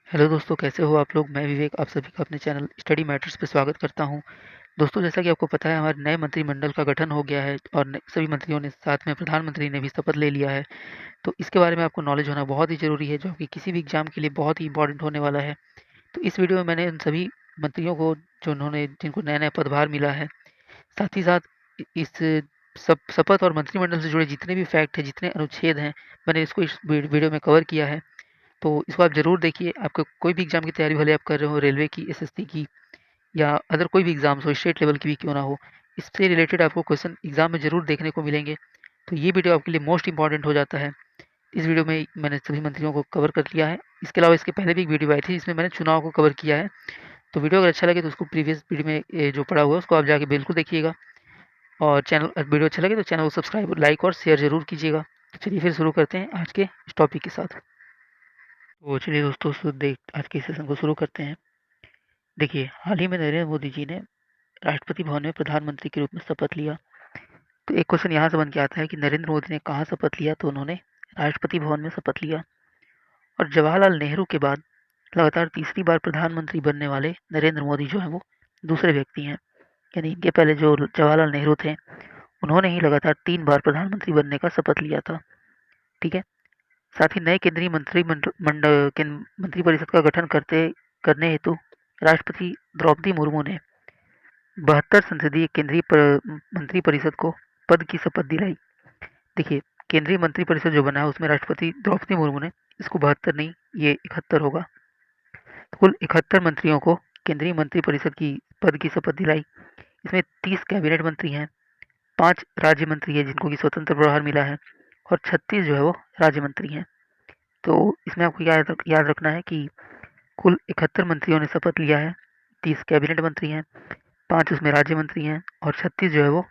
Hello दोस्तों, कैसे हो आप लोग। मैं विवेक आप सभी का अपने चैनल स्टडी मैटर्स पे स्वागत करता हूं। दोस्तों, जैसा कि आपको पता है, हमारे नए मंत्रिमंडल का गठन हो गया है और सभी मंत्रियों ने साथ में प्रधानमंत्री ने भी शपथ ले लिया है। तो इसके बारे में आपको नॉलेज होना बहुत ही ज़रूरी है, जो कि किसी भी एग्जाम के लिए बहुत ही इंपॉर्टेंट होने वाला है। तो इस वीडियो में मैंने उन सभी मंत्रियों को, जिनको नया नया पदभार मिला है, साथ ही साथ इस सब शपथ और मंत्रिमंडल से जुड़े जितने भी फैक्ट हैं, जितने अनुच्छेद हैं, मैंने इसको इस वीडियो में कवर किया है। तो इसको आप ज़रूर देखिए। आपको कोई भी एग्ज़ाम की तैयारी भले आप कर रहे हो, रेलवे की, एसएससी की या अदर कोई भी एग्ज़ाम्स हो, स्टेट लेवल की भी क्यों ना हो, इससे रिलेटेड आपको क्वेश्चन एग्ज़ाम में ज़रूर देखने को मिलेंगे। तो ये वीडियो आपके लिए मोस्ट इंपॉर्टेंट हो जाता है। इस वीडियो में मैंने सभी मंत्रियों को कवर कर लिया है। इसके अलावा इसके पहले भी एक वीडियो आई थी जिसमें मैंने चुनाव को कवर किया है। तो वीडियो अगर अच्छा लगे तो उसको प्रीवियस वीडियो में जो पड़ा हुआ है उसको आप जाके बिल्कुल देखिएगा। और वीडियो अच्छा लगे तो चैनल को सब्सक्राइब, लाइक और शेयर ज़रूर कीजिएगा। तो चलिए फिर शुरू करते हैं आज के इस टॉपिक के साथ। तो चलिए दोस्तों, आज के सेशन को शुरू करते हैं। देखिए, हाल ही में नरेंद्र मोदी जी ने राष्ट्रपति भवन में प्रधानमंत्री के रूप में शपथ लिया। तो एक क्वेश्चन यहाँ से बन के आता है कि नरेंद्र मोदी ने कहाँ शपथ लिया। तो उन्होंने राष्ट्रपति भवन में शपथ लिया। और जवाहरलाल नेहरू के बाद लगातार तीसरी बार प्रधानमंत्री बनने वाले नरेंद्र मोदी जो है वो दूसरे व्यक्ति हैं। यानी इनके पहले जो जवाहरलाल नेहरू थे, उन्होंने ही लगातार 3 बार प्रधानमंत्री बनने का शपथ लिया था। ठीक है। साथ ही नए केंद्रीय मंत्री परिषद का गठन करने हेतु राष्ट्रपति द्रौपदी मुर्मू ने 72 संसदीय मंत्री परिषद को पद की शपथ दिलाई। देखिए, केंद्रीय मंत्री परिषद जो बना है उसमें राष्ट्रपति द्रौपदी मुर्मू ने, इसको 72 नहीं, ये 71 होगा, तो कुल 71 मंत्रियों को केंद्रीय मंत्री परिषद की पद की शपथ दिलाई। इसमें 30 कैबिनेट मंत्री हैं, 5 राज्य मंत्री हैं जिनको कि स्वतंत्र प्रभार मिला है, और 36 जो है वो राज्य मंत्री हैं। तो इसमें आपको याद रखना है कि कुल 71 मंत्रियों ने शपथ लिया है, 30 कैबिनेट मंत्री हैं, 5 उसमें राज्य मंत्री हैं, और 36 जो है वो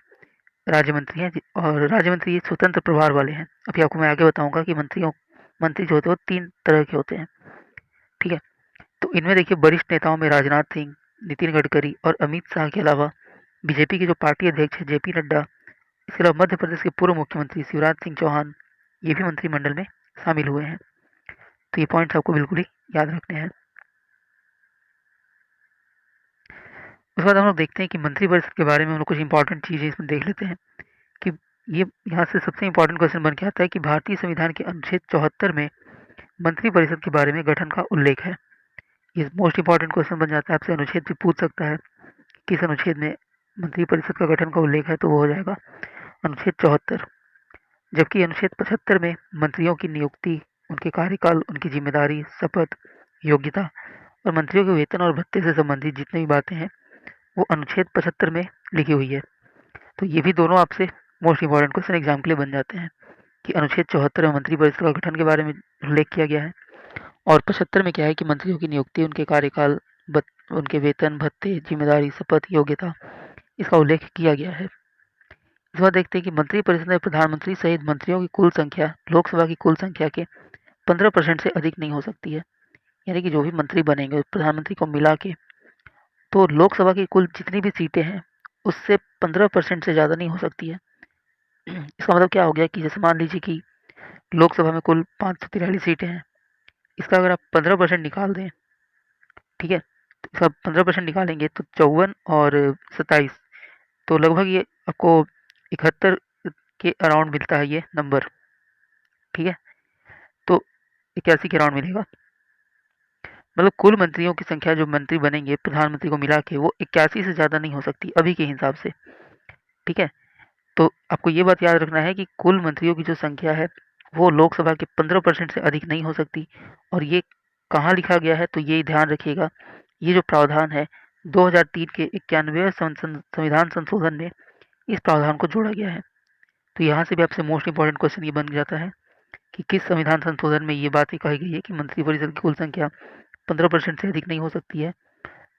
राज्य मंत्री हैं। और राज्य मंत्री ये स्वतंत्र प्रभार वाले हैं। अभी आपको मैं आगे बताऊंगा कि मंत्री जो होते हैं वो 3 तरह के होते हैं। ठीक है। तो इनमें देखिए, वरिष्ठ नेताओं में राजनाथ सिंह, नितिन गडकरी और अमित शाह के अलावा बीजेपी के जो पार्टी अध्यक्ष है जेपी नड्डा, इसके अलावा मध्य प्रदेश के पूर्व मुख्यमंत्री शिवराज सिंह चौहान, ये भी मंत्रिमंडल में शामिल हुए हैं। तो ये पॉइंट्स आपको बिल्कुल ही याद रखने हैं। उसके बाद हम लोग देखते हैं कि मंत्रिपरिषद के बारे में हम लोग कुछ इंपॉर्टेंट चीज़ें इसमें देख लेते हैं कि ये यहाँ से सबसे इंपॉर्टेंट क्वेश्चन बन के आता है कि भारतीय संविधान के अनुच्छेद 74 में मंत्रिपरिषद के बारे में गठन का उल्लेख है। ये मोस्ट इंपॉर्टेंट क्वेश्चन बन जाता है, आपसे अनुच्छेद भी पूछ सकता है किस अनुच्छेद में मंत्रिपरिषद का गठन का उल्लेख है, तो वो हो जाएगा अनुच्छेद 74। जबकि अनुच्छेद 75 में मंत्रियों की नियुक्ति, उनके कार्यकाल, उनकी जिम्मेदारी, शपथ, योग्यता और मंत्रियों के वेतन और भत्ते से संबंधित जितनी भी बातें हैं वो अनुच्छेद 75 में लिखी हुई है। तो ये भी दोनों आपसे मोस्ट इंपॉर्टेंट क्वेश्चन एग्जाम के लिए बन जाते हैं कि अनुच्छेद 74 में मंत्रिपरिषद का गठन के बारे में उल्लेख किया गया है, और 75 में क्या है कि मंत्रियों की नियुक्ति, उनके कार्यकाल, उनके वेतन, भत्ते, जिम्मेदारी, शपथ, योग्यता, इसका उल्लेख किया गया है। इस बार देखते हैं कि मंत्रिपरिषद में प्रधानमंत्री सहित मंत्रियों की कुल संख्या लोकसभा की कुल संख्या के 15% से अधिक नहीं हो सकती है। यानी कि जो भी मंत्री बनेंगे प्रधानमंत्री को मिला के, तो लोकसभा की कुल जितनी भी सीटें हैं उससे 15% से ज़्यादा नहीं हो सकती है। इसका मतलब क्या हो गया कि जैसे मान लीजिए कि लोकसभा में कुल 543 सीटें हैं, इसका अगर आप 15% निकाल दें, ठीक है, तो इसका 15% निकालेंगे तो 54 और 27, तो लगभग ये आपको 71 के अराउंड मिलता है ये नंबर। ठीक है। तो 81 के अराउंड मिलेगा। मतलब कुल मंत्रियों की संख्या, जो मंत्री बनेंगे प्रधानमंत्री को मिला के, वो 81 से ज़्यादा नहीं हो सकती अभी के हिसाब से। ठीक है। तो आपको ये बात याद रखना है कि कुल मंत्रियों की जो संख्या है वो लोकसभा के 15% से अधिक नहीं हो सकती। और ये कहाँ लिखा गया है, तो ये ध्यान रखिएगा, ये जो प्रावधान है 2003 के 91वें संविधान संशोधन में इस प्रावधान को जोड़ा गया है। तो यहाँ से भी आपसे मोस्ट इंपॉर्टेंट क्वेश्चन ये बन जाता है कि किस संविधान संशोधन में ये बात ही कही गई है कि मंत्रिपरिषद की कुल संख्या 15% से अधिक नहीं हो सकती है।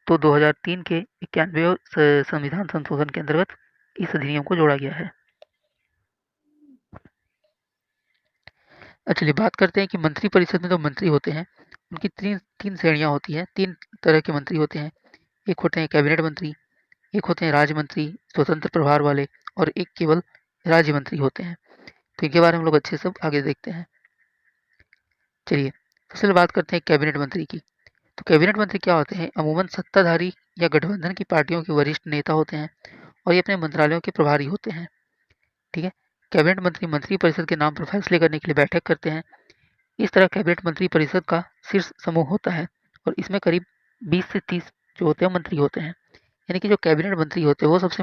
तो 2003 के 91वें संविधान संशोधन के अंतर्गत इस अधिनियम को जोड़ा गया है। चलिए बात करते हैं कि मंत्रिपरिषद में जो मंत्री होते हैं उनकी तीन तीन श्रेणियां होती हैं। 3 तरह के मंत्री होते हैं। एक होते हैं कैबिनेट मंत्री, एक होते हैं राज्य मंत्री स्वतंत्र प्रभार वाले, और एक केवल राज्य मंत्री होते हैं। तो इनके बारे में हम लोग अच्छे से आगे देखते हैं। चलिए सबसे पहले बात करते हैं कैबिनेट मंत्री की। तो कैबिनेट मंत्री क्या होते हैं? अमूमन सत्ताधारी या गठबंधन की पार्टियों के वरिष्ठ नेता होते हैं और ये अपने मंत्रालयों के प्रभारी होते हैं। ठीक है। कैबिनेट मंत्री मंत्रिपरिषद के नाम पर फैसले करने के लिए बैठक करते हैं। इस तरह कैबिनेट मंत्रिपरिषद का शीर्ष समूह होता है और इसमें करीब 20 से 30 जो होते हैं मंत्री होते हैं। यानी कि जो कैबिनेट मंत्री होते हैं वो सबसे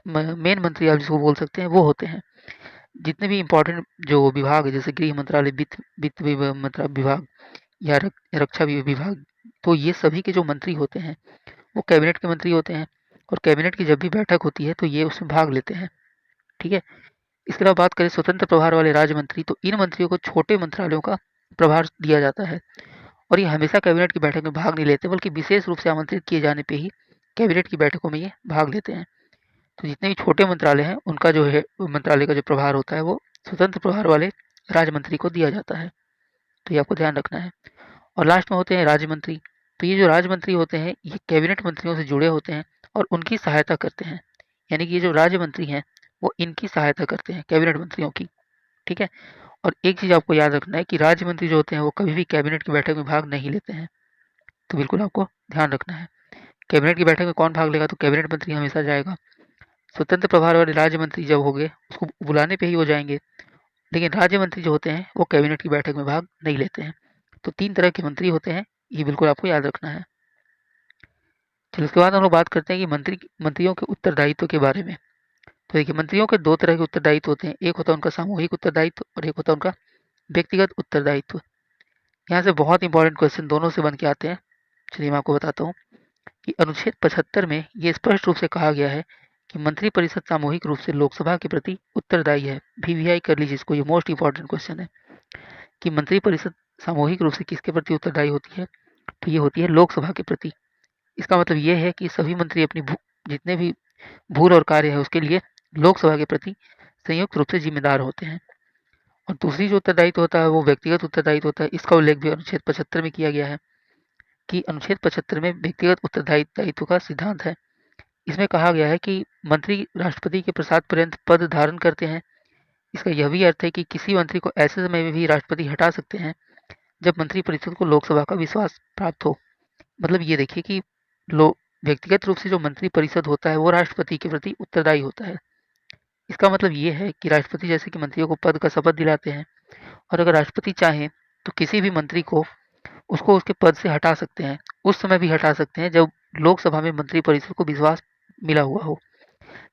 मेन मंत्री आप जिसको बोल सकते हैं वो होते हैं। जितने भी इम्पोर्टेंट जो विभाग है जैसे गृह मंत्रालय, वित्त विभाग या रक्षा विभाग, तो ये सभी के जो मंत्री होते हैं वो कैबिनेट के मंत्री होते हैं और कैबिनेट की जब भी बैठक होती है तो ये उसमें भाग लेते हैं। ठीक है। इसके अलावा बात करें स्वतंत्र प्रभार वाले राज्य मंत्री, तो इन मंत्रियों को छोटे मंत्रालयों का प्रभार दिया जाता है और ये हमेशा कैबिनेट की बैठक में भाग नहीं लेते बल्कि विशेष रूप से आमंत्रित किए जाने पे ही कैबिनेट की बैठकों में ये भाग लेते हैं। तो जितने भी छोटे मंत्रालय हैं उनका जो है मंत्रालय का जो प्रभार होता है वो स्वतंत्र प्रभार वाले राज्य मंत्री को दिया जाता है। तो ये आपको ध्यान रखना है। और लास्ट में होते हैं राज्य मंत्री। तो ये जो राज्य मंत्री होते हैं ये कैबिनेट मंत्रियों से जुड़े होते हैं और उनकी सहायता करते हैं। यानी कि ये जो राज्य मंत्री हैं वो इनकी सहायता करते हैं कैबिनेट मंत्रियों की। ठीक है। और एक चीज़ आपको याद रखना है कि राज्य मंत्री जो होते हैं वो कभी भी कैबिनेट की बैठक में भाग नहीं लेते हैं। तो बिल्कुल आपको ध्यान रखना है। कैबिनेट की बैठक में कौन भाग लेगा? तो कैबिनेट मंत्री हमेशा जाएगा। स्वतंत्र प्रभार वाले राज्य मंत्री जब हो गए उसको बुलाने पे ही वो जाएंगे, लेकिन राज्य मंत्री जो होते हैं वो कैबिनेट की बैठक में भाग नहीं लेते हैं। तो 3 तरह के मंत्री होते हैं, ये बिल्कुल आपको याद रखना है। चलिए उसके बाद हम लोग बात करते हैं कि मंत्रियों के उत्तरदायित्व के बारे में। तो देखिए मंत्रियों के 2 तरह के उत्तरदायित्व होते हैं, एक होता है उनका सामूहिक उत्तरदायित्व और एक होता है उनका व्यक्तिगत उत्तरदायित्व। यहाँ से बहुत इंपॉर्टेंट क्वेश्चन दोनों से बन के आते हैं। चलिए मैं आपको बताता हूँ कि अनुच्छेद 75 में ये स्पष्ट रूप से कहा गया है कि मंत्रिपरिषद सामूहिक रूप से लोकसभा के प्रति उत्तरदायी है। वीवीआई कर लीजिए इसको, ये मोस्ट इंपॉर्टेंट क्वेश्चन है कि मंत्रिपरिषद सामूहिक रूप से किसके प्रति उत्तरदायी होती है? तो ये होती है लोकसभा के प्रति। इसका मतलब ये है कि सभी मंत्री अपनी जितने भी भूल और कार्य है उसके लिए लोकसभा के प्रति संयुक्त रूप से जिम्मेदार होते हैं। और दूसरी जो उत्तरदायित्व होता है वो व्यक्तिगत उत्तरदायित्व होता है। इसका उल्लेख भी अनुच्छेद 75 में किया गया है कि अनुच्छेद 75 में व्यक्तिगत उत्तरदायित्व का सिद्धांत है। इसमें कहा गया है कि मंत्री राष्ट्रपति के प्रसाद पर्यंत पद धारण करते हैं। इसका यह भी अर्थ है कि किसी मंत्री को ऐसे समय में भी राष्ट्रपति हटा सकते हैं जब मंत्रिपरिषद को लोकसभा का विश्वास प्राप्त हो। मतलब ये देखिए कि व्यक्तिगत रूप से जो मंत्रिपरिषद होता है वो राष्ट्रपति के प्रति उत्तरदायी होता है। इसका मतलब ये है कि राष्ट्रपति जैसे कि मंत्रियों को पद का शपथ दिलाते हैं और अगर राष्ट्रपति चाहें तो किसी भी मंत्री को उसको उसके पद से हटा सकते हैं, उस समय भी हटा सकते हैं जब लोकसभा में मंत्रिपरिषद को विश्वास मिला हुआ हो।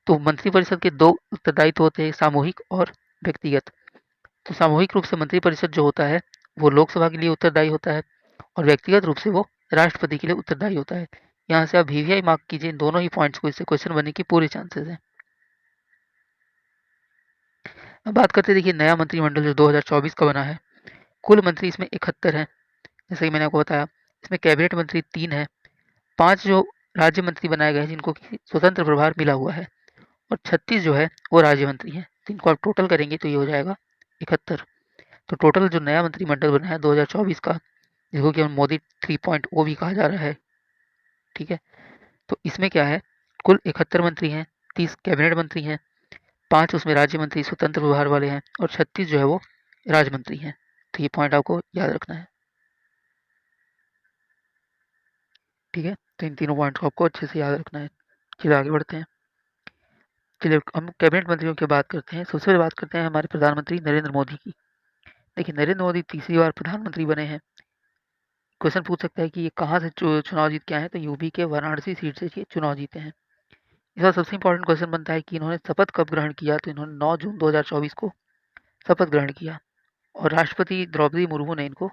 तो मंत्रिपरिषद के 2 उत्तरदायित्व होते हैं, सामूहिक और व्यक्तिगत। तो सामूहिक रूप से मंत्रिपरिषद जो होता है वो लोकसभा के लिए उत्तरदायी होता है और व्यक्तिगत रूप से वो राष्ट्रपति के लिए उत्तरदायी होता है। यहाँ से आप वीवीआई मार्क कीजिए इन दोनों ही पॉइंट्स को, इससे क्वेश्चन बनने की पूरे चांसेस हैं। अब बात करते हैं देखिए नया मंत्रिमंडल जो 2024 का बना है। कुल मंत्री इसमें 71 हैं, जैसे कि मैंने आपको बताया। इसमें कैबिनेट मंत्री 3 है, 5 जो राज्य मंत्री बनाए गए हैं जिनको कि स्वतंत्र प्रभार मिला हुआ है और 36 जो है वो राज्य मंत्री हैं। तो इनको आप टोटल करेंगे तो ये हो जाएगा 71। तो टोटल जो नया मंत्रिमंडल बना है 2024 का, जिसको कि हम मोदी 3.0 भी कहा जा रहा है। ठीक है। तो इसमें क्या है, कुल 71 मंत्री हैं, 30 कैबिनेट मंत्री हैं, 5 उसमें राज्य मंत्री स्वतंत्र प्रभार वाले हैं और 36 जो है वो राज्य मंत्री हैं। तो ये पॉइंट आपको याद रखना है। ठीक है। तो इन तीनों पॉइंट्स को आपको अच्छे से याद रखना है। चलिए आगे बढ़ते हैं। चलिए हम कैबिनेट मंत्रियों की बात करते हैं। सबसे पहले बात करते हैं हमारे प्रधानमंत्री नरेंद्र मोदी की। देखिए नरेंद्र मोदी तीसरी बार प्रधानमंत्री बने हैं। क्वेश्चन पूछ सकता है कि ये कहाँ से चुनाव जीत के आए हैं? तो यूपी के वाराणसी सीट से ये चुनाव जीते हैं। इसका सबसे इंपॉर्टेंट क्वेश्चन बनता है कि इन्होंने शपथ कब ग्रहण किया? तो इन्होंने 9 जून 2024 को शपथ ग्रहण किया और राष्ट्रपति द्रौपदी मुर्मू ने इनको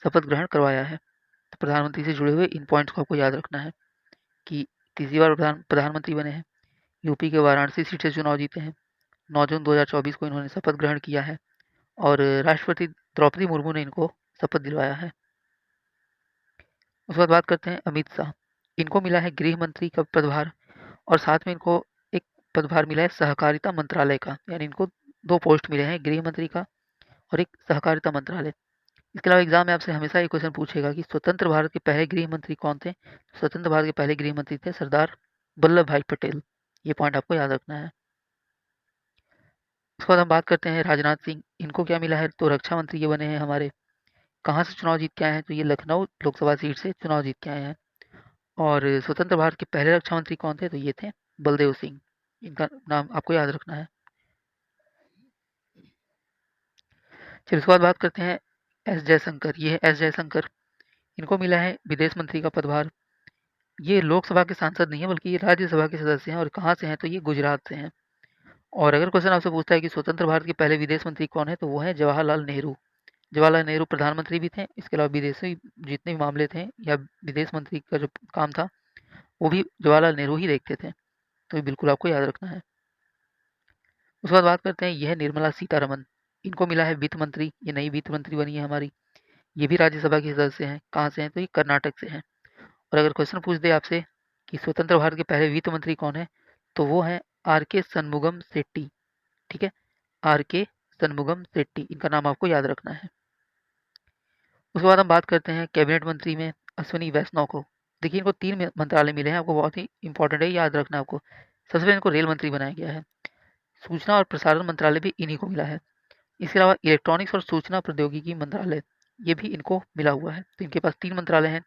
शपथ ग्रहण करवाया है। तो प्रधानमंत्री से जुड़े हुए इन पॉइंट्स को आपको याद रखना है कि तीसरी बार प्रधानमंत्री बने हैं, यूपी के वाराणसी सीट से चुनाव जीते हैं, 9 जून 2024 को इन्होंने शपथ ग्रहण किया है और राष्ट्रपति द्रौपदी मुर्मू ने इनको शपथ दिलवाया है। उसके बाद बात करते हैं अमित शाह। इनको मिला है गृह मंत्री का पदभार और साथ में इनको एक पदभार मिला है सहकारिता मंत्रालय का। यानी इनको 2 पोस्ट मिले हैं, गृह मंत्री का और एक सहकारिता मंत्रालय। इसके अलावा एग्जाम में आपसे हमेशा ये क्वेश्चन पूछेगा कि स्वतंत्र भारत के पहले गृह मंत्री कौन थे? स्वतंत्र भारत के पहले गृह मंत्री थे सरदार वल्लभ भाई पटेल। ये पॉइंट आपको याद रखना है। उसके बाद हम बात करते हैं राजनाथ सिंह। इनको क्या मिला है? तो रक्षा मंत्री ये बने हैं हमारे। कहाँ से चुनाव जीत के आए हैं? तो ये लखनऊ लोकसभा सीट से चुनाव जीत के आए हैं। और स्वतंत्र भारत के पहले रक्षा मंत्री कौन थे? तो ये थे बलदेव सिंह। इनका नाम आपको याद रखना है। फिर उसके बाद बात करते हैं एस जयशंकर। ये है एस जयशंकर। इनको मिला है विदेश मंत्री का पदभार। ये लोकसभा के सांसद नहीं है, बल्कि ये राज्यसभा के सदस्य हैं। और कहाँ से हैं? तो ये गुजरात से हैं। और अगर क्वेश्चन आपसे पूछता है कि स्वतंत्र भारत के पहले विदेश मंत्री कौन है, तो वो है जवाहरलाल नेहरू। जवाहरलाल नेहरू प्रधानमंत्री भी थे। इसके अलावा विदेशी जितने भी मामले थे या विदेश मंत्री का जो काम था, वो भी जवाहरलाल नेहरू ही देखते थे। तो ये बिल्कुल आपको याद रखना है। उसके बाद बात करते हैं, यह है निर्मला सीतारमन। इनको मिला है वित्त मंत्री। ये नई वित्त मंत्री बनी है हमारी। ये भी राज्यसभा के सदस्य हैं। कहाँ से हैं? तो ये कर्नाटक से हैं। और अगर क्वेश्चन पूछ दे आपसे कि स्वतंत्र भारत के पहले वित्त मंत्री कौन है, तो वो है आर के सनमुगम सेट्टी। ठीक है, आर के सनमुगम सेट्टी, इनका नाम आपको याद रखना है। उसके बाद हम बात करते हैं कैबिनेट मंत्री में अश्विनी वैष्णव को। देखिए, इनको 3 मंत्रालय मिले हैं। आपको बहुत ही इंपॉर्टेंट है, याद रखना आपको। सबसे पहले इनको रेल मंत्री बनाया गया है। सूचना और प्रसारण मंत्रालय भी इन्हीं को मिला है। इसके अलावा इलेक्ट्रॉनिक्स और सूचना प्रौद्योगिकी मंत्रालय, ये भी इनको मिला हुआ है। तो इनके पास 3 मंत्रालय हैं,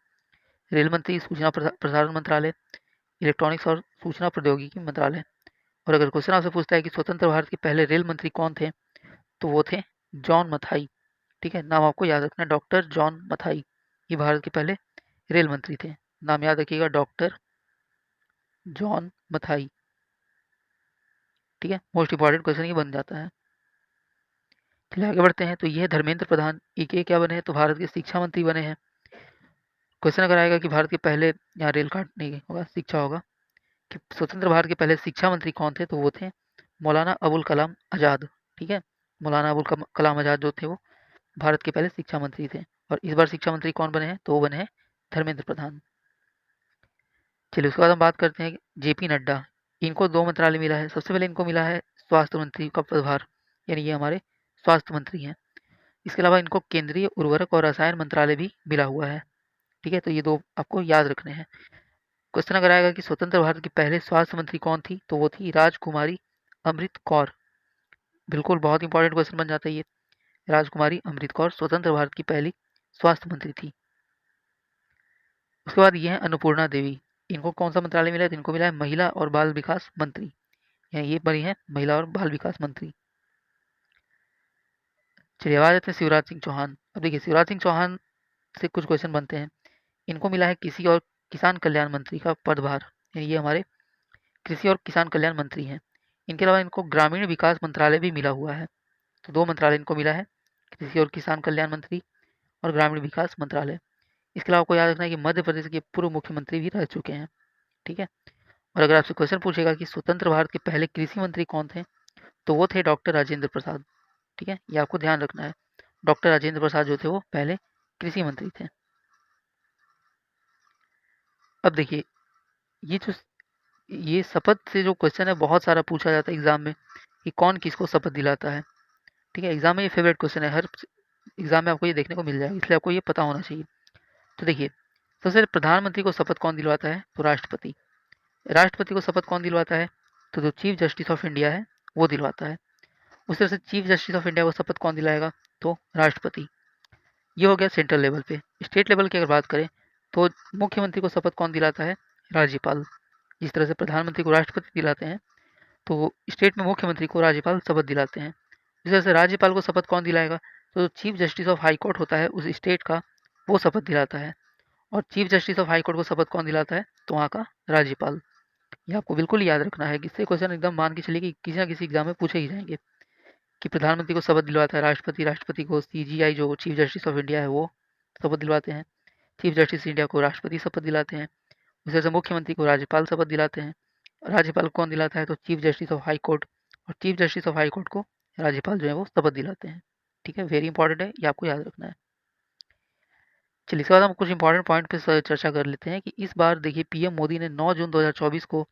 रेल मंत्री, सूचना प्रसारण मंत्रालय, इलेक्ट्रॉनिक्स और सूचना प्रौद्योगिकी मंत्रालय। और अगर क्वेश्चन आपसे पूछता है कि स्वतंत्र भारत के पहले रेल मंत्री कौन थे, तो वो थे जॉन मथाई। ठीक है, नाम आपको याद रखना है, डॉक्टर जॉन मथाई। ये भारत के पहले रेल मंत्री थे। नाम याद रखिएगा, डॉक्टर जॉन मथाई। ठीक है, मोस्ट इंपॉर्टेंट क्वेश्चन ये बन जाता है। चलिए आगे बढ़ते हैं। तो ये है धर्मेंद्र प्रधान। ये क्या बने हैं? तो भारत के शिक्षा मंत्री बने हैं। क्वेश्चन अगर आएगा कि भारत के पहले, यहाँ रेल कार्ड नहीं होगा, शिक्षा होगा, कि स्वतंत्र भारत के पहले शिक्षा मंत्री कौन थे, तो वो थे मौलाना अबुल कलाम आज़ाद। ठीक है, मौलाना अबुल कलाम आज़ाद जो थे वो भारत के पहले शिक्षा मंत्री थे। और इस बार शिक्षा मंत्री कौन बने हैं? तो वो बने हैं धर्मेंद्र प्रधान। चलिए उसके बाद हम बात करते हैं जेपी नड्डा। इनको 2 मंत्रालय मिला है। सबसे पहले इनको मिला है स्वास्थ्य मंत्री का पदभार, यानी ये हमारे स्वास्थ्य मंत्री हैं। इसके अलावा इनको केंद्रीय उर्वरक और रसायन मंत्रालय भी मिला हुआ है। ठीक है, तो ये 2 आपको याद रखने हैं। क्वेश्चन अगर आएगा कि स्वतंत्र भारत के पहले स्वास्थ्य मंत्री कौन थी, तो वो थी राजकुमारी अमृत कौर। बिल्कुल बहुत इंपॉर्टेंट क्वेश्चन बन जाता है ये। राजकुमारी अमृत कौर स्वतंत्र भारत की पहली स्वास्थ्य मंत्री थी। उसके बाद ये है अन्नपूर्णा देवी। इनको कौन सा मंत्रालय मिला है? तो इनको मिला है महिला और बाल विकास मंत्री। ये बनी है महिला और बाल विकास मंत्री। चलिए अब आ जाते हैं शिवराज सिंह चौहान। अब देखिए, शिवराज सिंह चौहान से कुछ क्वेश्चन बनते हैं। इनको मिला है कृषि और किसान कल्याण मंत्री का पदभार, यानी ये हमारे कृषि और किसान कल्याण मंत्री हैं। इनके अलावा इनको ग्रामीण विकास मंत्रालय भी मिला हुआ है। तो 2 मंत्रालय इनको मिला है, कृषि और किसान कल्याण मंत्री और ग्रामीण विकास मंत्रालय। इसके अलावा आपको याद रखना है कि मध्य प्रदेश के पूर्व मुख्यमंत्री भी रह चुके हैं। ठीक है, और अगर आपसे क्वेश्चन पूछेगा कि स्वतंत्र भारत के पहले कृषि मंत्री कौन थे, तो वो थे डॉक्टर राजेंद्र प्रसाद। ठीक है, ये आपको ध्यान रखना है। डॉक्टर राजेंद्र प्रसाद जो थे वो पहले कृषि मंत्री थे। अब देखिए, ये जो ये शपथ से जो क्वेश्चन है बहुत सारा पूछा जाता है एग्जाम में, कि कौन किसको शपथ दिलाता है। ठीक है, एग्जाम में ये फेवरेट क्वेश्चन है। हर एग्जाम में आपको ये देखने को मिल जाएगा, इसलिए आपको ये पता होना चाहिए। तो देखिए, सबसे पहले प्रधानमंत्री को शपथ कौन दिलवाता है? तो राष्ट्रपति। राष्ट्रपति को शपथ कौन दिलवाता है? तो जो चीफ जस्टिस ऑफ इंडिया है वो दिलवाता है। उस तरह से चीफ जस्टिस ऑफ इंडिया को शपथ कौन दिलाएगा? तो राष्ट्रपति। ये हो गया सेंट्रल लेवल पे। स्टेट लेवल की अगर बात करें, तो मुख्यमंत्री को शपथ कौन दिलाता है? राज्यपाल। जिस तरह से प्रधानमंत्री को राष्ट्रपति दिलाते हैं, तो स्टेट में मुख्यमंत्री को राज्यपाल शपथ दिलाते हैं। जिस तरह से राज्यपाल को शपथ कौन दिलाएगा? तो chief justice of high court होता है उस स्टेट का, वो शपथ दिलाता है। और chief justice of high court को शपथ कौन दिलाता है? तो वहाँ का राज्यपाल। ये आपको बिल्कुल याद रखना है। इससे क्वेश्चन एकदम मान के चलिए कि किसी ना किसी एग्जाम में पूछे ही जाएंगे, कि प्रधानमंत्री को शपथ दिलवाता है राष्ट्रपति, राष्ट्रपति को सीजीआई जो चीफ जस्टिस ऑफ इंडिया है वो शपथ दिलवाते हैं, चीफ जस्टिस इंडिया को राष्ट्रपति शपथ दिलाते हैं, उस तरह से मुख्यमंत्री को राज्यपाल शपथ दिलाते हैं। राज्यपाल को कौन दिलाता है? तो chief justice of high court. और chief justice of high court को राज्यपाल जो है वो शपथ दिलाते हैं। ठीक है, वेरी इंपॉर्टेंट है, ये आपको याद रखना है। चलिए इसके बाद हम कुछ इंपॉर्टेंट पॉइंट पे चर्चा कर लेते हैं कि इस बार देखिए पीएम मोदी ने 9 जून 2024 को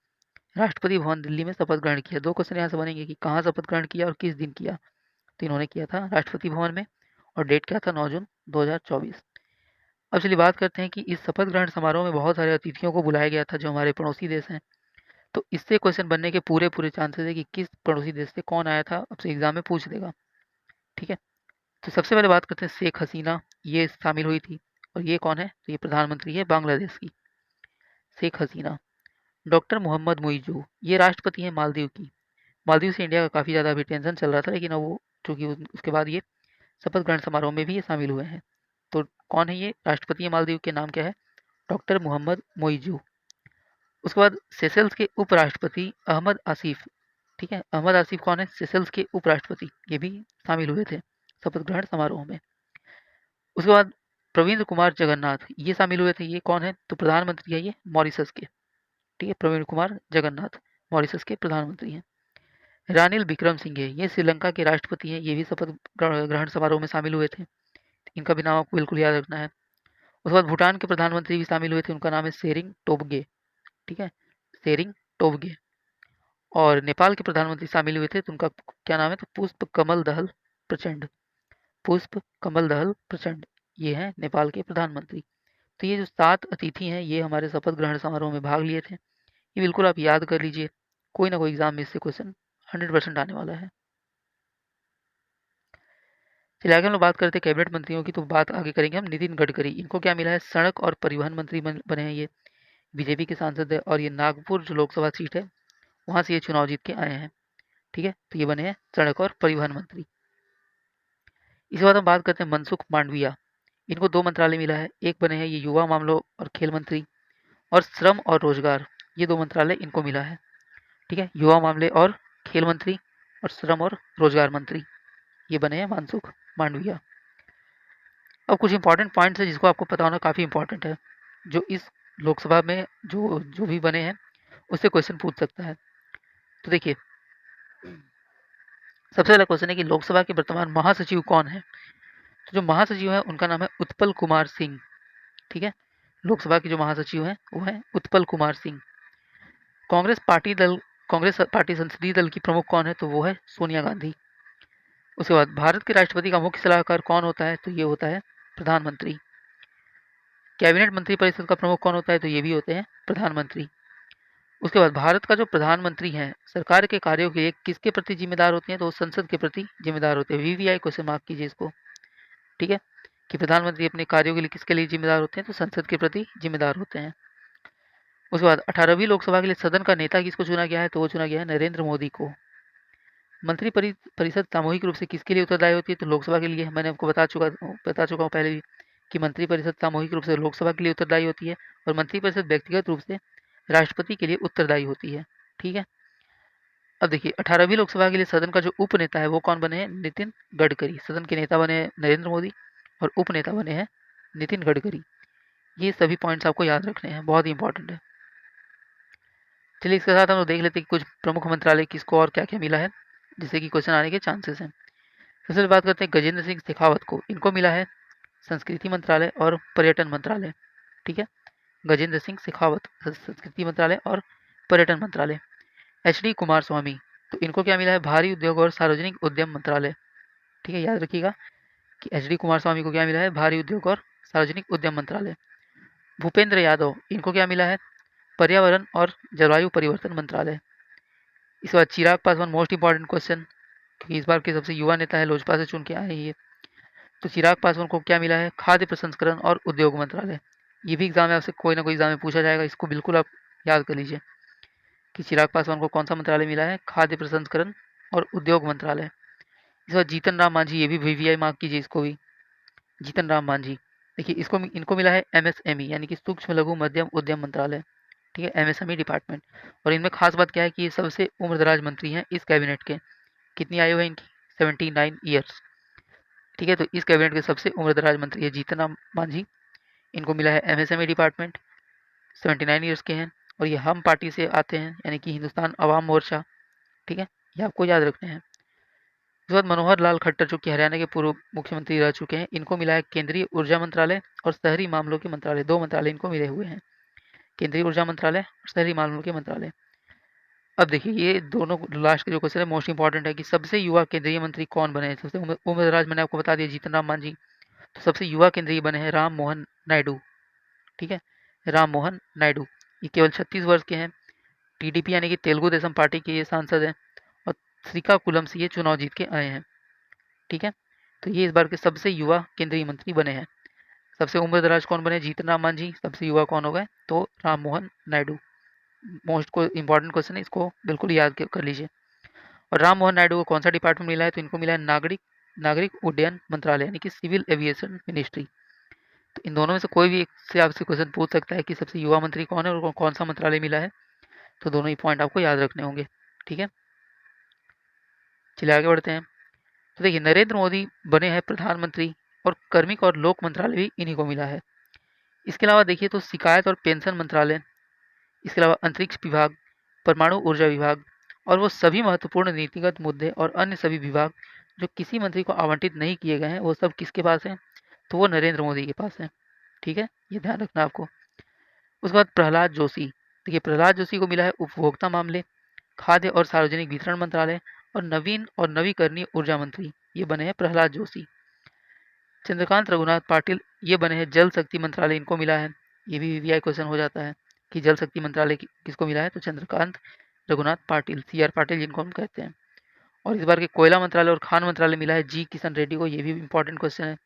राष्ट्रपति भवन दिल्ली में शपथ ग्रहण किया। 2 क्वेश्चन यहाँ से बनेंगे कि कहाँ शपथ ग्रहण किया और किस दिन किया। तो इन्होंने किया था राष्ट्रपति भवन में, और डेट क्या था? 9 जून 2024। अब चलिए बात करते हैं कि इस शपथ ग्रहण समारोह में बहुत सारे अतिथियों को बुलाया गया था जो हमारे पड़ोसी देश हैं। तो इससे क्वेश्चन बनने के पूरे पूरे चांसेस है कि किस पड़ोसी देश से कौन आया था, आपसे एग्जाम में पूछ देगा। ठीक है, तो सबसे पहले बात करते हैं शेख हसीना। ये शामिल हुई थी। और ये कौन है? तो ये प्रधानमंत्री है बांग्लादेश की, शेख हसीना। डॉक्टर मोहम्मद मुइज़ू, ये राष्ट्रपति हैं मालदीव की। मालदीव से इंडिया का काफ़ी ज़्यादा अभी टेंशन चल रहा था, लेकिन अब वो चूँकि उसके बाद ये शपथ ग्रहण समारोह में भी ये शामिल हुए हैं। तो कौन है ये राष्ट्रपति है मालदीव के? नाम क्या है? डॉक्टर मोहम्मद मुइज़ू। उसके बाद सेशल्स के उपराष्ट्रपति अहमद आसिफ। ठीक है, अहमद आसिफ कौन है? सेशल्स के उपराष्ट्रपति, ये भी शामिल हुए थे शपथ ग्रहण समारोह में। उसके बाद प्रवीण कुमार जगन्नाथ, ये शामिल हुए थे। ये कौन है? तो प्रधानमंत्री है ये मॉरिशस के। ठीक है, प्रवीण कुमार जगन्नाथ मॉरिशस के प्रधानमंत्री हैं। रानिल विक्रम सिंघे, ये श्रीलंका के राष्ट्रपति हैं। ये भी शपथ ग्रहण समारोह में शामिल हुए थे। इनका भी नाम आपको बिल्कुल याद रखना है। उसके बाद भूटान के प्रधानमंत्री भी शामिल हुए थे। उनका नाम है शेरिंग टोब्गे। ठीक है, शेरिंग टोब्गे। और नेपाल के प्रधानमंत्री शामिल हुए थे, तो उनका क्या नाम है? तो पुष्प कमल दहल प्रचंड। पुष्प कमल दहल प्रचंड, ये हैं नेपाल के प्रधानमंत्री। तो ये जो 7 अतिथि हैं, ये हमारे शपथ ग्रहण समारोह में भाग लिए थे। ये बिल्कुल आप याद कर लीजिए, कोई ना कोई एग्जाम में इससे क्वेश्चन 100% आने वाला है। चलिए आगे हम लोग बात करते हैं कैबिनेट मंत्रियों की। तो बात आगे करेंगे हम नितिन गडकरी। इनको क्या मिला है? सड़क और परिवहन मंत्री बने हैं ये। बीजेपी के सांसद है और ये नागपुर जो लोकसभा सीट है वहां से ये चुनाव जीत के आए हैं। ठीक है, तो ये बने हैं सड़क और परिवहन मंत्री। इसके बाद हम बात करते हैं मनसुख मांडविया। इनको 2 मंत्रालय मिला है। एक बने हैं ये युवा मामलों और खेल मंत्री, और श्रम और रोजगार, ये 2 मंत्रालय इनको मिला है। ठीक है, युवा मामले और खेल मंत्री और श्रम और रोजगार मंत्री, ये बने हैं मनसुख मांडविया। अब कुछ इंपॉर्टेंट पॉइंट्स है जिसको आपको पता होना काफ़ी इंपॉर्टेंट है, जो इस लोकसभा में जो जो भी बने हैं उससे क्वेश्चन पूछ सकता है। तो देखिए, सबसे पहला क्वेश्चन है कि लोकसभा के वर्तमान महासचिव कौन है? तो जो महासचिव है उनका नाम है उत्पल कुमार सिंह। ठीक है, लोकसभा के जो महासचिव हैं वो है उत्पल कुमार सिंह। कांग्रेस पार्टी संसदीय दल की प्रमुख कौन है? तो वो है सोनिया गांधी। उसके बाद भारत के राष्ट्रपति का मुख्य सलाहकार कौन होता है? तो ये होता है प्रधानमंत्री। कैबिनेट मंत्री परिषद का प्रमुख कौन होता है? तो ये भी होते हैं प्रधानमंत्री। उसके बाद भारत का जो प्रधानमंत्री है सरकार के कार्यों के लिए किसके प्रति जिम्मेदार होते हैं? तो वो संसद के प्रति जिम्मेदार होते हैं। वीवीआई क्वेश्चन मार्क कीजिए इसको। ठीक है, कि प्रधानमंत्री अपने कार्यों के लिए किसके लिए जिम्मेदार होते हैं? तो संसद के प्रति जिम्मेदार होते हैं। उसके बाद 18वीं लोकसभा के लिए सदन का नेता किसको चुना गया है? तो वो चुना गया है नरेंद्र मोदी को। मंत्री परिषद सामूहिक रूप से किसके लिए उत्तरदायी होती है? तो लोकसभा के लिए। मैंने आपको बता चुका हूँ पहले भी कि मंत्री परिषद सामूहिक रूप से लोकसभा के लिए उत्तरदायी होती है, और मंत्री परिषद व्यक्तिगत रूप से राष्ट्रपति के लिए उत्तरदायी होती है। ठीक है, अब देखिए 18वीं लोकसभा के लिए सदन का जो उप नेता है वो कौन बने हैं? नितिन गडकरी। सदन के नेता बने हैं नरेंद्र मोदी और उप नेता बने हैं नितिन गडकरी। ये सभी पॉइंट्स आपको याद रखने हैं, बहुत ही इंपॉर्टेंट है। चलिए इसके साथ हम लोग देख लेते हैं कि कुछ प्रमुख मंत्रालय किसको और क्या क्या मिला है, जिससे कि क्वेश्चन आने के चांसेस हैं। सबसे पहले बात करते हैं गजेंद्र सिंह शेखावत को। इनको मिला है संस्कृति मंत्रालय और पर्यटन मंत्रालय। ठीक है, गजेंद्र सिंह शेखावत संस्कृति मंत्रालय और पर्यटन मंत्रालय। HD कुमार स्वामी, तो इनको क्या मिला है? भारी उद्योग और सार्वजनिक उद्यम मंत्रालय। ठीक है, याद रखिएगा कि HD कुमार स्वामी को क्या मिला है? भारी उद्योग और सार्वजनिक उद्यम मंत्रालय। भूपेंद्र यादव, इनको क्या मिला है? पर्यावरण और जलवायु परिवर्तन मंत्रालय। इस बार Chirag Paswan, most important question, क्योंकि इस बार के सबसे युवा नेता है, लोजपा से चुन के आए हैं ये। तो चिराग पासवान को क्या मिला है? खाद्य प्रसंस्करण और उद्योग मंत्रालय। ये भी एग्जाम में आपसे कोई ना कोई एग्जाम में पूछा जाएगा, इसको बिल्कुल आप याद कर लीजिए कि चिराग पासवान को कौन सा मंत्रालय मिला है? खाद्य प्रसंस्करण और उद्योग मंत्रालय। इस बार जीतन राम मांझी, ये भी वीवीआई मार्क कीजिए इसको भी। जीतन राम मांझी, देखिए इनको मिला है MSME यानी कि सूक्ष्म लघु मध्यम उद्यम मंत्रालय। ठीक है, MSME डिपार्टमेंट। और इनमें खास बात क्या है कि ये सबसे उम्रदराज मंत्री हैं इस कैबिनेट के। कितनी आयु है इनकी? 79 ईयर्स। ठीक है, तो इस कैबिनेट के सबसे उम्रदराज मंत्री है जीतन राम मांझी। इनको मिला है MSME डिपार्टमेंट, 79 ईयर्स के हैं, और ये हम पार्टी से आते हैं यानी कि हिंदुस्तान अवाम मोर्चा। ठीक है, ये आपको याद रखने हैं। उसके बाद मनोहर लाल खट्टर जो कि हरियाणा के पूर्व मुख्यमंत्री रह चुके हैं, इनको मिला है केंद्रीय ऊर्जा मंत्रालय और शहरी मामलों के मंत्रालय। 2 मंत्रालय इनको मिले हुए हैं, केंद्रीय ऊर्जा मंत्रालय और शहरी मामलों के मंत्रालय। अब देखिए ये दोनों लास्ट के जो क्वेश्चन है मोस्ट इंपॉर्टेंट है कि सबसे युवा केंद्रीय मंत्री कौन बने हैं। सबसे उम्रदराज मैंने आपको बता दिया जीतन राम मांझी, तो सबसे युवा केंद्रीय बने हैं राम मोहन नायडू। ठीक है, राम मोहन नायडू, ये केवल 36 वर्ष के हैं। TDP यानी कि तेलुगु देशम पार्टी के ये सांसद हैं, और श्रीकाकुलम से ये चुनाव जीत के आए हैं। ठीक है, तो ये इस बार के सबसे युवा केंद्रीय मंत्री बने हैं। सबसे उम्र दराज कौन बने? जीतन राम मांझी। सबसे युवा कौन हो गए? तो राम मोहन नायडू। मोस्ट को इंपॉर्टेंट क्वेश्चन है, इसको बिल्कुल याद कर लीजिए। और राम मोहन नायडू को कौन सा डिपार्टमेंट मिला है? तो इनको मिला है नागरिक नागरिक उड्डयन मंत्रालय, यानी कि सिविल एविएशन मिनिस्ट्री। तो इन दोनों में से कोई भी एक से आपसे क्वेश्चन पूछ सकता है कि सबसे युवा मंत्री कौन है और कौन सा मंत्रालय मिला है। तो दोनों ही पॉइंट आपको याद रखने होंगे। ठीक है, चलिए आगे बढ़ते हैं। तो देखिए, नरेंद्र मोदी बने हैं प्रधानमंत्री और कार्मिक और लोक मंत्रालय भी इन्हीं को मिला है। इसके अलावा देखिए तो शिकायत और पेंशन मंत्रालय, इसके अलावा अंतरिक्ष विभाग, परमाणु ऊर्जा विभाग और वो सभी महत्वपूर्ण नीतिगत मुद्दे और अन्य सभी विभाग जो किसी मंत्री को आवंटित नहीं किए गए हैं, वो सब किसके पास हैं? तो वो नरेंद्र मोदी के पास है। ठीक है, ये ध्यान रखना आपको। उसके बाद प्रहलाद जोशी, देखिए प्रहलाद जोशी को मिला है उपभोक्ता मामले, खाद्य और सार्वजनिक वितरण मंत्रालय और नवीन और नवीकरणीय ऊर्जा मंत्री, ये बने हैं प्रहलाद जोशी। चंद्रकांत रघुनाथ पाटिल, ये बने हैं जल शक्ति मंत्रालय, इनको मिला है। ये भी वीवीआई क्वेश्चन हो जाता है कि जल शक्ति मंत्रालय किसको मिला है? तो चंद्रकांत रघुनाथ पाटिल, CR पाटिल जिनको हम कहते हैं। और इस बार के कोयला मंत्रालय और खान मंत्रालय मिला है जी किशन रेड्डी को। ये भी इंपॉर्टेंट क्वेश्चन है।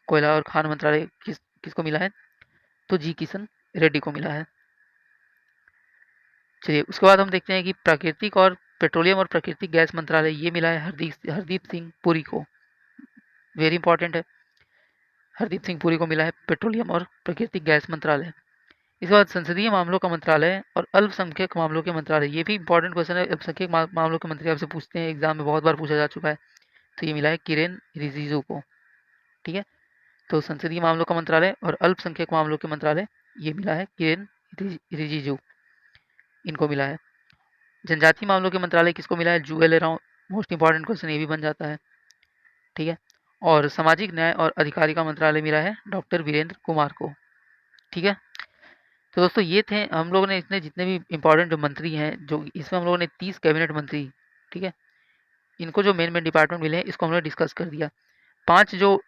कोयला और खान मंत्रालय किसको मिला है? तो जी किशन रेड्डी को मिला है। चलिए उसके बाद हम देखते हैं कि प्राकृतिक और पेट्रोलियम और प्राकृतिक गैस मंत्रालय, ये मिला है हरदीप सिंह पुरी को। वेरी इंपॉर्टेंट है। हरदीप सिंह पुरी को मिला है पेट्रोलियम और प्राकृतिक गैस मंत्रालय। इसके बाद संसदीय मामलों का मंत्रालय और अल्पसंख्यक मामलों के मंत्रालय, ये भी इंपॉर्टेंट क्वेश्चन है। अल्पसंख्यक मामलों के मंत्री आपसे पूछते हैं, एग्जाम में बहुत बार पूछा जा चुका है। तो ये मिला है किरेन रिजिजू को। ठीक है, तो संसदीय मामलों का मंत्रालय और अल्पसंख्यक मामलों के मंत्रालय, ये मिला है किरेन रिजिजू, इनको मिला है। जनजातीय मामलों के मंत्रालय किसको मिला है? जुएल ओरांव। मोस्ट इंपॉर्टेंट क्वेश्चन ये भी बन जाता है। ठीक है, और सामाजिक न्याय और अधिकारिता मंत्रालय मिला है डॉक्टर वीरेंद्र कुमार को। ठीक है, तो दोस्तों ये थे हम लोगों ने इतने जितने भी इंपॉर्टेंट जो मंत्री हैं, जो इसमें हम लोगों ने 30 कैबिनेट मंत्री, ठीक है, इनको जो मेन मेन डिपार्टमेंट मिले हैं इसको हमने डिस्कस कर दिया। 5 जो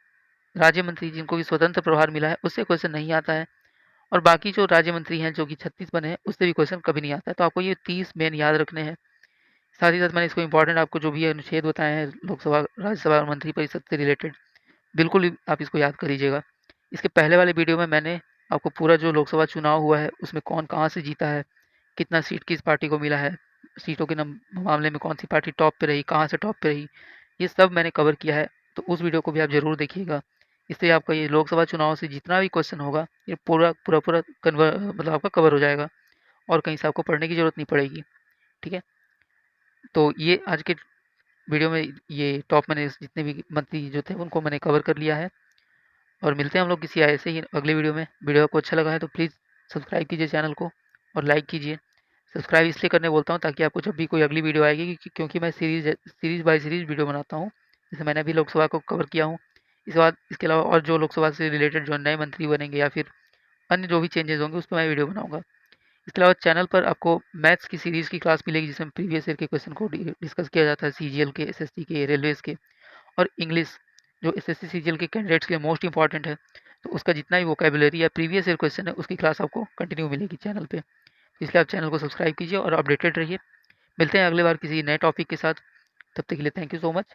राज्य मंत्री जिनको भी स्वतंत्र प्रभार मिला है उससे क्वेश्चन नहीं आता है, और बाकी जो राज्य मंत्री हैं जो कि 36 बने हैं उससे भी क्वेश्चन कभी नहीं आता है। तो आपको ये 30 मेन याद रखने हैं। साथ ही साथ मैंने इसको इंपॉर्टेंट आपको जो भी अनुच्छेद बताए हैं लोकसभा राज्यसभा और मंत्री परिषद से रिलेटेड, बिल्कुल आप इसको याद कर लीजिएगा। इसके पहले वाले वीडियो में मैंने आपको पूरा जो लोकसभा चुनाव हुआ है उसमें कौन कहाँ से जीता है, कितना सीट किस पार्टी को मिला है, सीटों के मामले में कौन सी पार्टी टॉप पे रही, कहाँ से टॉप पे रही, ये सब मैंने कवर किया है। तो उस वीडियो को भी आप ज़रूर देखिएगा। इससे आपका ये लोकसभा चुनाव से जितना भी क्वेश्चन होगा ये पूरा पूरा पूरा कन्वर मतलब आपका कवर हो जाएगा और कहीं से आपको पढ़ने की ज़रूरत नहीं पड़ेगी। ठीक है, तो ये आज के वीडियो में ये टॉप मैंने जितने भी मंत्री जो थे उनको मैंने कवर कर लिया है। और मिलते हैं हम लोग किसी ऐसे ही अगले वीडियो में। वीडियो आपको अच्छा लगा है तो प्लीज़ सब्सक्राइब कीजिए चैनल को और लाइक कीजिए। सब्सक्राइब इसलिए करने बोलता हूँ ताकि आपको जब भी कोई अगली वीडियो आएगी, क्योंकि मैं सीरीज़ बाय सीरीज़ वीडियो बनाता हूँ। जैसे मैंने अभी लोकसभा को कवर किया हूँ, इसके अलावा और जो लोकसभा से रिलेटेड जो नए मंत्री बनेंगे या फिर अन्य जो भी चेंजेस होंगे उस पर मैं वीडियो बनाऊंगा। इसके अलावा चैनल पर आपको मैथ्स की सीरीज़ की क्लास मिलेगी जिसमें प्रीवियस ईयर के क्वेश्चन को डिस्कस किया जाता है, CGL के, SST के, रेलवेज़ के, और इंग्लिश जो SSC CGL के कैंडिडेट्स के लिए मोस्ट इंपॉर्टेंट है। तो उसका जितना भी वोकेबुलरी या प्रीवियस ईयर क्वेश्चन है उसकी क्लास आपको कंटिन्यू मिलेगी चैनल पे। इसलिए आप चैनल को सब्सक्राइब कीजिए और अपडेटेड रहिए। मिलते हैं अगले बार किसी नए टॉपिक के साथ। तब तक के लिए थैंक यू सो मच।